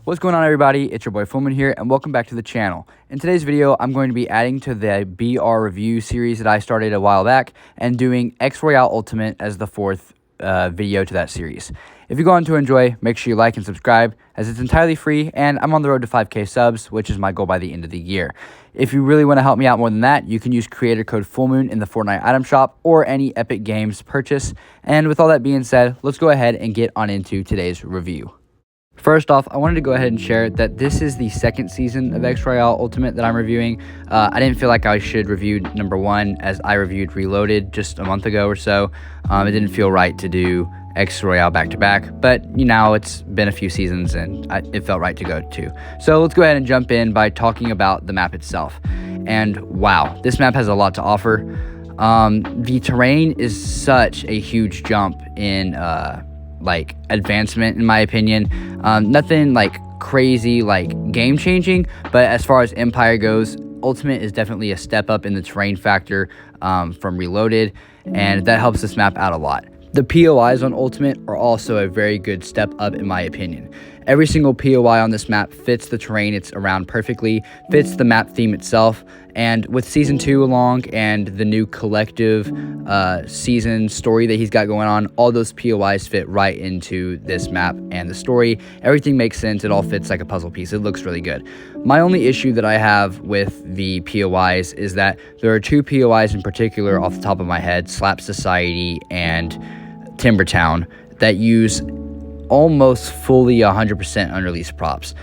What's going on, everybody? It's your boy FullMoon here, and welcome back to the channel. In today's video, I'm going to be adding to the BR review series that I started a while back and doing X Royale Ultimate as the fourth video to that series. If you're going to enjoy, make sure you like and subscribe, as it's entirely free, and I'm on the road to 5K subs, which is my goal by the end of the year. If you really want to help me out more than that, you can use creator code FullMoon in the Fortnite item shop or any Epic Games purchase. And with all that being said, let's go ahead and get on into today's review. First off, I wanted to go ahead and share that this is the second season of X Royale Ultimate that I'm reviewing. I didn't feel like I should review number one, as I reviewed Reloaded just a month ago or so. It didn't feel right to do X Royale back to back, but it's been a few seasons and it felt right to go to. So let's go ahead and jump in by talking about the map itself. And wow, this map has a lot to offer. The terrain is such a huge jump in advancement, in my opinion. Nothing crazy game changing, but as far as Empire goes, Ultimate is definitely a step up in the terrain factor from Reloaded, and that helps this map out a lot. The POIs on Ultimate are also a very good step up, in my opinion. Every single POI on this map fits the terrain it's around perfectly, fits the map theme itself, and with Season 2 along and the new collective season story that he's got going on, all those POIs fit right into this map and the story. Everything makes sense. It all fits like a puzzle piece. It looks really good. My only issue that I have with the POIs is that there are two POIs in particular off the top of my head, Slap Society and Timbertown, that use almost fully 100% unreleased props,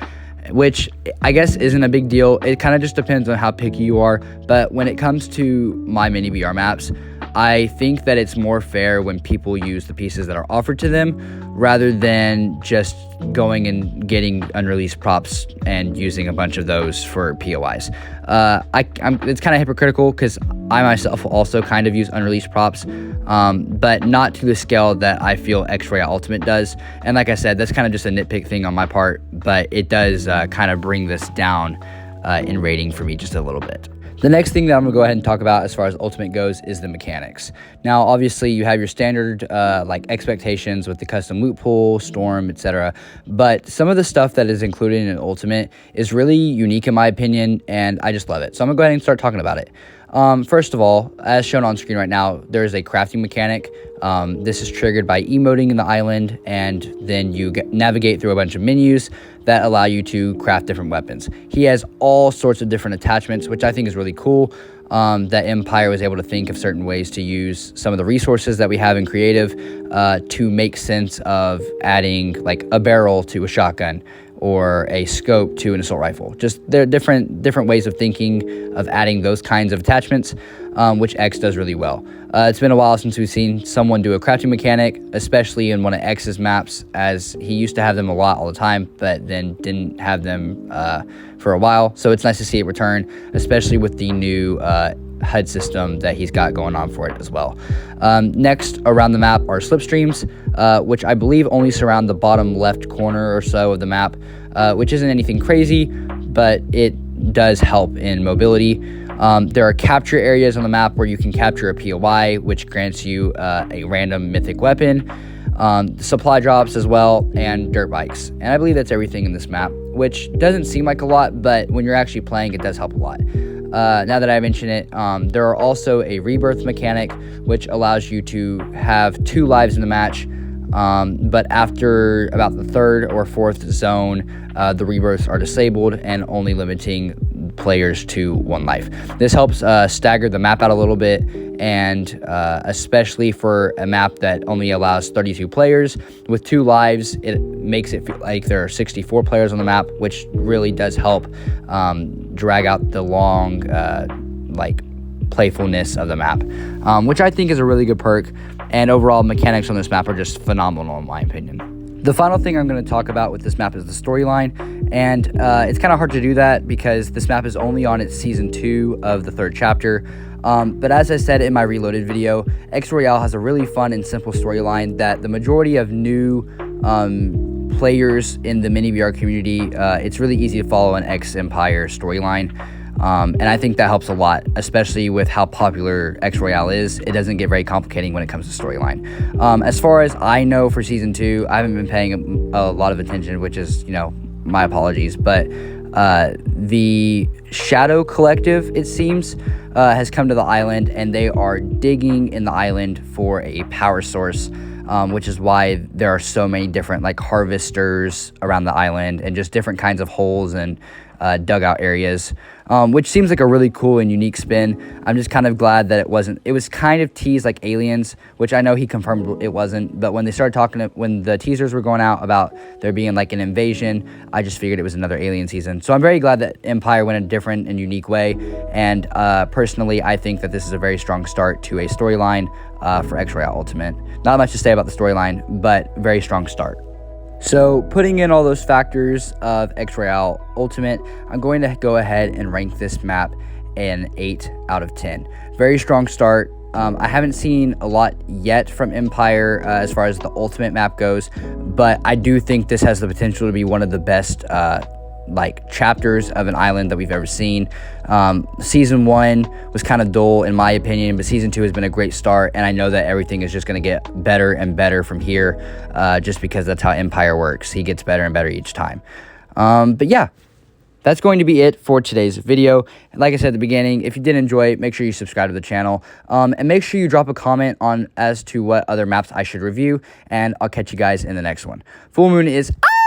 which I guess isn't a big deal. It kind of just depends on how picky you are, but when it comes to my mini BR maps, I think that it's more fair when people use the pieces that are offered to them rather than just going and getting unreleased props and using a bunch of those for POIs. It's kind of hypocritical because I myself also kind of use unreleased props, but not to the scale that I feel X Royale Ultimate does. And like I said, that's kind of just a nitpick thing on my part, but it does kind of bring this down in rating for me just a little bit. The next thing that I'm going to go ahead and talk about as far as Ultimate goes is the mechanics. Now, obviously, you have your standard expectations with the custom loot pool, storm, etc. But some of the stuff that is included in Ultimate is really unique in my opinion, and I just love it. So I'm going to go ahead and start talking about it. First of all, as shown on screen right now, there is a crafting mechanic. This is triggered by emoting in the island, and then you navigate through a bunch of menus that allow you to craft different weapons. He has all sorts of different attachments, which I think is really cool. That Empire was able to think of certain ways to use some of the resources that we have in creative to make sense of adding a barrel to a shotgun or a scope to an assault rifle. Just there are different ways of thinking of adding those kinds of attachments, which X does really well. It's been a while since we've seen someone do a crafting mechanic, especially in one of X's maps, as he used to have them a lot all the time, but then didn't have them for a while. So it's nice to see it return, especially with the new HUD system that he's got going on for it as well. Next around the map are slipstreams, which I believe only surround the bottom left corner or so of the map, which isn't anything crazy, but it does help in mobility. There are capture areas on the map where you can capture a POI, which grants you a random mythic weapon, supply drops as well, and dirt bikes. And I believe that's everything in this map, which doesn't seem like a lot, but when you're actually playing, it does help a lot. Now that I mention it, there are also a rebirth mechanic, which allows you to have 2 lives in the match, but after about the 3rd or 4th zone, the rebirths are disabled and only limiting players to 1 life. This helps stagger the map out a little bit, and especially for a map that only allows 32 players with 2 lives, it makes it feel like there are 64 players on the map, which really does help drag out the long playfulness of the map, which I think is a really good perk. And overall, mechanics on this map are just phenomenal in my opinion. The final thing I'm going to talk about with this map is the storyline, and it's kind of hard to do that because this map is only on its Season 2 of the 3rd chapter. But as I said in my Reloaded video, X Royale has a really fun and simple storyline that the majority of new players in the mini BR community, it's really easy to follow an X Empire storyline. And I think that helps a lot, especially with how popular X Royale is. It doesn't get very complicating when it comes to storyline. As far as I know for Season 2, I haven't been paying a lot of attention, which is, my apologies. But the Shadow Collective, it seems, has come to the island, and they are digging in the island for a power source, which is why there are so many different like harvesters around the island and just different kinds of holes and dugout areas, which seems like a really cool and unique spin. I'm just kind of glad that it was kind of teased like Aliens, which I know he confirmed it wasn't, but when they started talking, when the teasers were going out about there being like an invasion, I just figured it was another Alien season. So I'm very glad that Empire went a different and unique way, and personally, I think that this is a very strong start to a storyline for X Royale Ultimate. Not much to say about the storyline, but very strong start. So putting in all those factors of X Royale Ultimate, I'm going to go ahead and rank this map an 8 out of 10. Very strong start. I haven't seen a lot yet from Empire as far as the Ultimate map goes, but I do think this has the potential to be one of the best like chapters of an island that we've ever seen. Season 1 was kind of dull in my opinion, but season 2 has been a great start, and I know that everything is just going to get better and better from here, just because that's how Empire works. He gets better and better each time. But yeah, that's going to be it for today's video. And like I said at the beginning, if you did enjoy it, make sure you subscribe to the channel, and make sure you drop a comment on as to what other maps I should review, and I'll catch you guys in the next one. FullMoon is out!